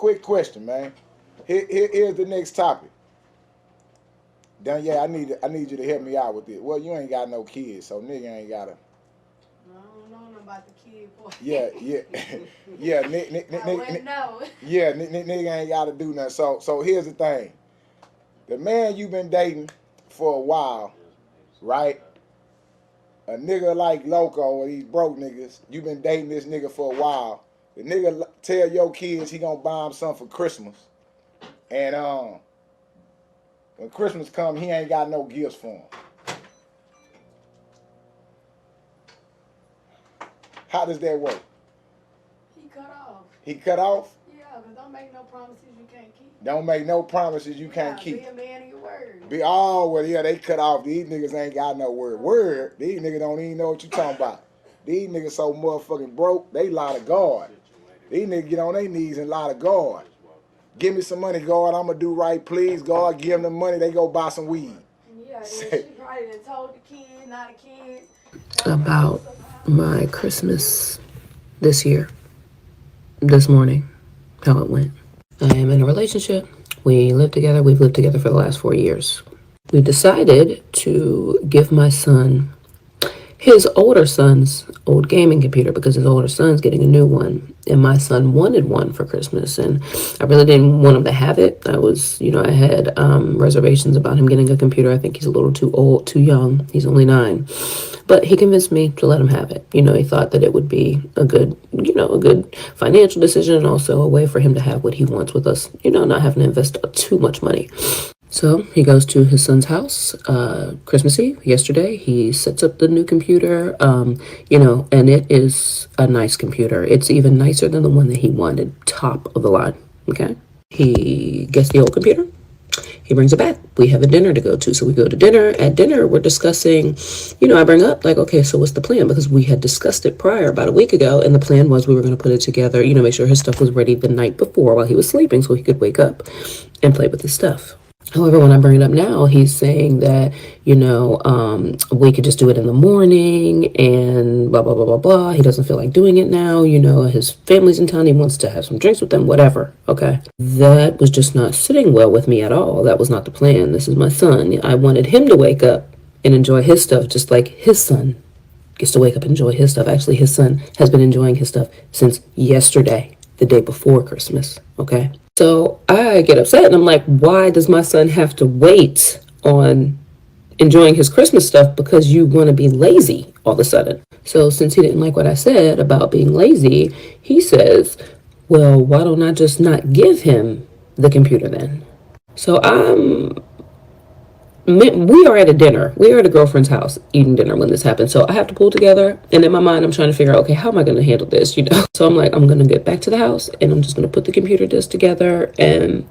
quick question, man. Here's the next topic. Then yeah, I need you to help me out with it. Well, you ain't got no kids, so nigga ain't gotta. I don't know nothing about the kid part. Yeah, yeah, yeah. I wouldn't know. Yeah, nigga ain't gotta do nothing. So here's the thing. The man you been dating for a while, right? A nigga like Loco or these broke niggas, you been dating this nigga for a while. The nigga tell your kids he gonna buy them something for Christmas, and when Christmas come, he ain't got no gifts for them. How does that work? He cut off. He cut off? Yeah, because don't make no promises you can't keep. Don't make no promises you can't keep. Be a man of your word. Well, yeah, they cut off. These niggas ain't got no word. These niggas don't even know what you talking about. These niggas so motherfucking broke, they lie to God. These niggas get on their knees and lie to God. Give me some money, God. I'm going to do right, please. God, give them the money. They go buy some weed. Yeah, she probably done told the kid, not the kid. About my Christmas this year, this morning, how it went. I am in a relationship. We live together. We've lived together for the last 4 years. We decided to give my son his older son's old gaming computer because his older son's getting a new one. And my son wanted one for Christmas. And I really didn't want him to have it. I had reservations about him getting a computer. I think he's a little too old, too young. He's only 9. But he convinced me to let him have it. He thought that it would be a good financial decision and also a way for him to have what he wants with us, not having to invest too much money. So he goes to his son's house, Christmas Eve, yesterday. He sets up the new computer, and it is a nice computer. It's even nicer than the one that he wanted, top of the line, okay? He gets the old computer. He brings it back. We have a dinner to go to. So we go to dinner. At dinner, we're discussing, I bring up, like, okay, so what's the plan? Because we had discussed it prior about a week ago, and the plan was we were going to put it together, make sure his stuff was ready the night before while he was sleeping so he could wake up and play with his stuff. However, when I bring it up now, he's saying that, we could just do it in the morning and blah, blah, blah, blah, blah. He doesn't feel like doing it now. His family's in town. He wants to have some drinks with them, whatever. Okay. That was just not sitting well with me at all. That was not the plan. This is my son. I wanted him to wake up and enjoy his stuff just like his son gets to wake up and enjoy his stuff. Actually, his son has been enjoying his stuff since yesterday, the day before Christmas. Okay. So I get upset and I'm like, why does my son have to wait on enjoying his Christmas stuff because you want to be lazy all of a sudden? So since he didn't like what I said about being lazy, he says, well, why don't I just not give him the computer then? So we are at a dinner. We are at a girlfriend's house eating dinner when this happened. So I have to pull together. And in my mind, I'm trying to figure out, okay, how am I going to handle this? So I'm like, I'm going to get back to the house and I'm just going to put the computer disc together and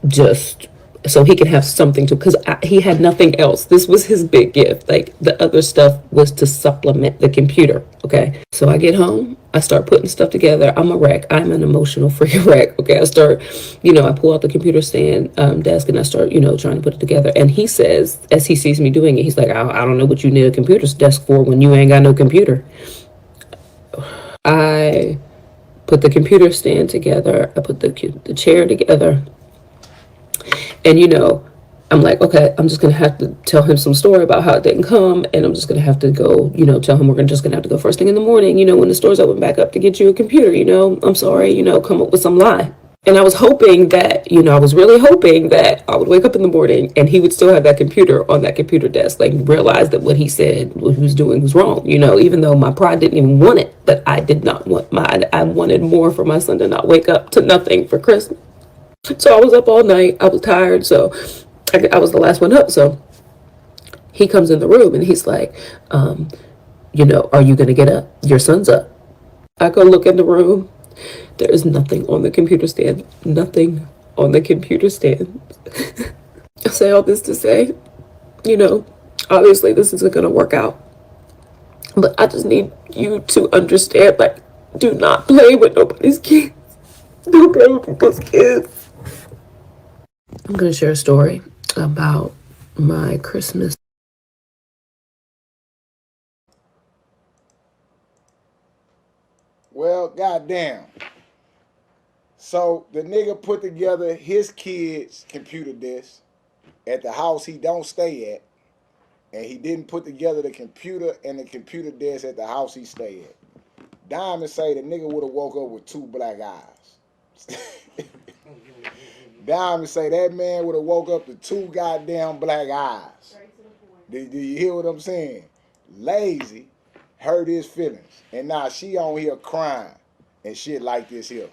just so he could have something to, because he had nothing else. This was his big gift. Like the other stuff was to supplement the computer. Okay. So I get home, I start putting stuff together. I'm a wreck. I'm an emotional freaking wreck. Okay. I start, I pull out the computer stand desk and I start, trying to put it together. And he says, as he sees me doing it, he's like, I don't know what you need a computer desk for when you ain't got no computer. I put the computer stand together. I put the chair together. And, I'm like, okay, I'm just going to have to tell him some story about how it didn't come. And I'm just going to have to go, tell him we're just going to have to go first thing in the morning, when the stores open back up to get you a computer, I'm sorry, come up with some lie. And I was hoping that, I was really hoping that I would wake up in the morning and he would still have that computer on that computer desk, like realize that what he said, what he was doing was wrong, even though my pride didn't even want it, but I did not want I wanted more for my son to not wake up to nothing for Christmas. So I was up all night. I was tired. So I was the last one up. So he comes in the room and he's like, are you going to get up? Your son's up. I go look in the room. There is nothing on the computer stand. Nothing on the computer stand. I say all this to say, obviously this isn't going to work out. But I just need you to understand, like, do not play with nobody's kids. Don't play with people's kids. I'm going to share a story about my Christmas. Well, goddamn. So the nigga put together his kid's computer desk at the house he don't stay at, and he didn't put together the computer and the computer desk at the house he stay at. Diamond say the nigga would have woke up with 2 black eyes. Diamond say that man would have woke up to 2 goddamn black eyes. Straight to the point. Do you hear what I'm saying? Lazy hurt his feelings. And now she on here crying and shit like this here.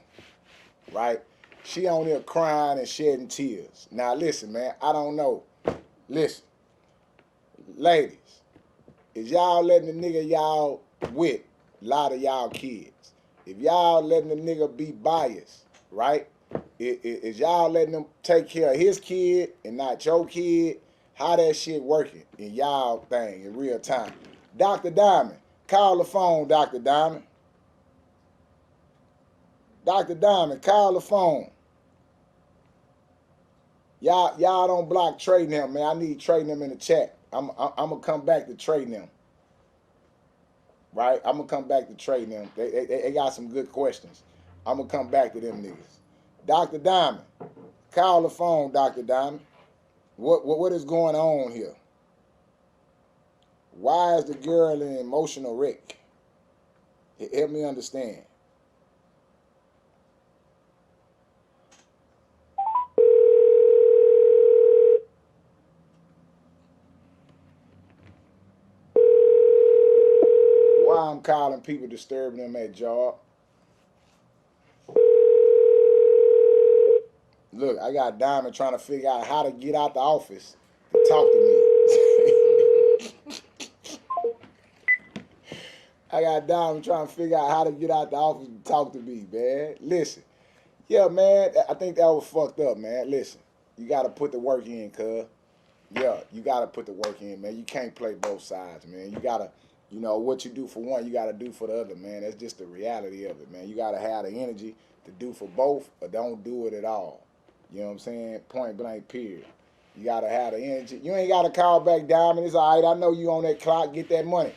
Right? She on here crying and shedding tears. Now listen, man, I don't know. Listen. Ladies, is y'all letting the nigga y'all with a lot of y'all kids? If y'all letting the nigga be biased, right? Is y'all letting him take care of his kid and not your kid? How that shit working in y'all thing in real time? Dr. Diamond, call the phone, Dr. Diamond. Dr. Diamond, call the phone. Y'all don't block trading him, man. I need trading him in the chat. I'm gonna come back to trading them. Right? I'm gonna come back to trading them. They got some good questions. I'm gonna come back to them niggas. Dr. Diamond, call the phone, Dr. Diamond. What is going on here? Why is the girl in emotional wreck? Help me understand. Why I'm calling people disturbing them at job? Look, I got Diamond trying to figure out how to get out the office to talk to me. I got Diamond trying to figure out how to get out the office to talk to me, man. Listen. Yeah, man, I think that was fucked up, man. Listen, you got to put the work in, cuz. Yeah, you got to put the work in, man. You can't play both sides, man. You got to, you know, what you do for one, you got to do for the other, man. That's just the reality of it, man. You got to have the energy to do for both or don't do it at all. You know what I'm saying? Point blank, period. You got to have the energy. You ain't got to call back Diamond. It's all right. I know you on that clock. Get that money.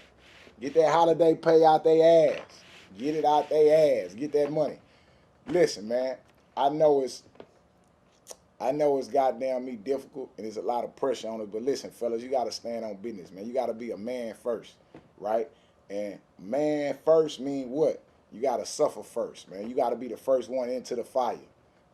Get that holiday pay out their ass. Get it out their ass. Get that money. Listen, man, I know it's goddamn me difficult and there's a lot of pressure on it, but listen, fellas, you gotta stand on business, man. You gotta be a man first, right? And man first mean what? You gotta suffer first, man. You gotta be the first one into the fire.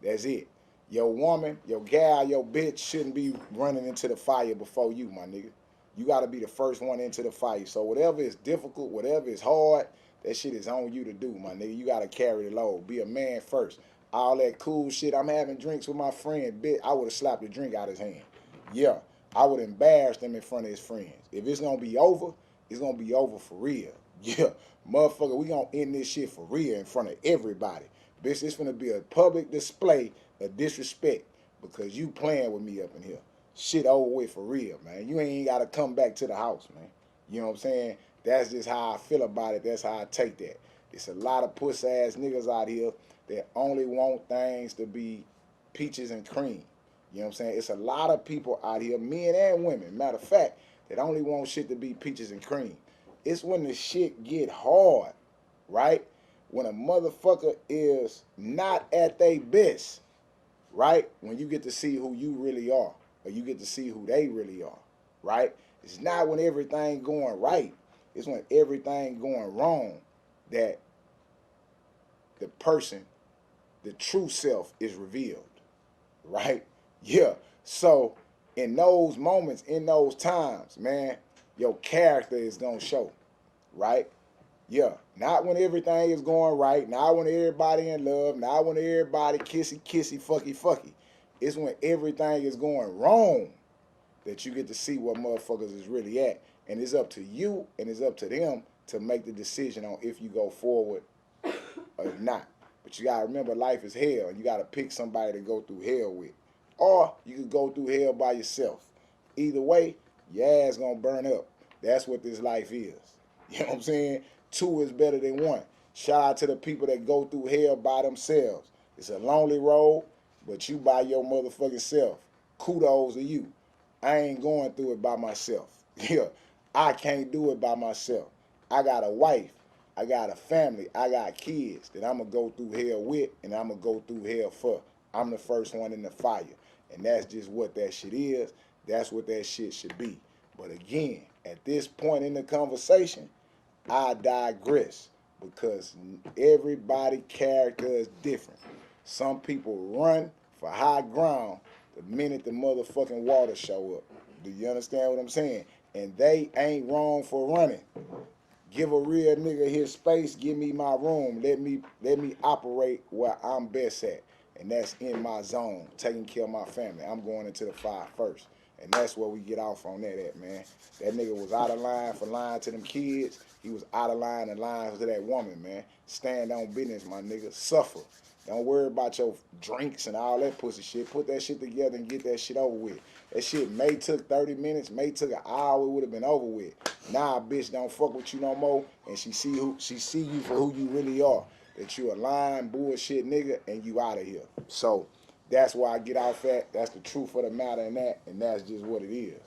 That's it. Your woman, your gal, your bitch shouldn't be running into the fire before you, my nigga. You gotta be the first one into the fire. So whatever is difficult, whatever is hard, that shit is on you to do, my nigga. You gotta carry the load. Be a man first. All that cool shit, I'm having drinks with my friend, bitch, I would have slapped the drink out his hand. Yeah, I would embarrass him in front of his friends. If it's gonna be over, it's gonna be over for real. Yeah, motherfucker, we gonna end this shit for real in front of everybody. Bitch, it's gonna be a public display of disrespect because you playing with me up in here. Shit over with for real, man. You ain't gotta come back to the house, man. You know what I'm saying? That's just how I feel about it. That's how I take that. It's a lot of puss ass niggas out here that only want things to be peaches and cream. You know what I'm saying? It's a lot of people out here, men and women, matter of fact, that only want shit to be peaches and cream. It's when the shit get hard, right? When a motherfucker is not at their best, right? When you get to see who you really are, or you get to see who they really are, right? It's not when everything going right. It's when everything going wrong that the person, the true self is revealed, right? Yeah. So in those moments, in those times, man, your character is gonna show, right? Yeah. Not when everything is going right, not when everybody in love, not when everybody kissy, kissy, fucky, fucky. It's when everything is going wrong that you get to see what motherfuckers is really at. And it's up to you and it's up to them to make the decision on if you go forward or not. But you gotta remember life is hell and you gotta pick somebody to go through hell with. Or you could go through hell by yourself. Either way, your ass gonna burn up. That's what this life is. You know what I'm saying? 2 is better than 1. Shout out to the people that go through hell by themselves. It's a lonely road, but you by your motherfucking self. Kudos to you. I ain't going through it by myself. Yeah, I can't do it by myself. I got a wife. I got a family. I got kids that I'm going to go through hell with and I'm going to go through hell for. I'm the first one in the fire. And that's just what that shit is. That's what that shit should be. But again, at this point in the conversation, I digress because everybody's character is different. Some people run for high ground the minute the motherfucking water show up. Do you understand what I'm saying? And they ain't wrong for running. Give a real nigga his space, give me my room. Let me operate where I'm best at. And that's in my zone, taking care of my family. I'm going into the fire first. And that's where we get off on that at, man. That nigga was out of line for lying to them kids. He was out of line and lying to that woman, man. Stand on business, my nigga. Suffer. Don't worry about your drinks and all that pussy shit. Put that shit together and get that shit over with. That shit may took 30 minutes, may took an hour, it would have been over with. Nah, bitch don't fuck with you no more, and she see you for who you really are. That you a lying bullshit nigga and you out of here. So that's why I get off at. That's the truth of the matter in that, and that's just what it is.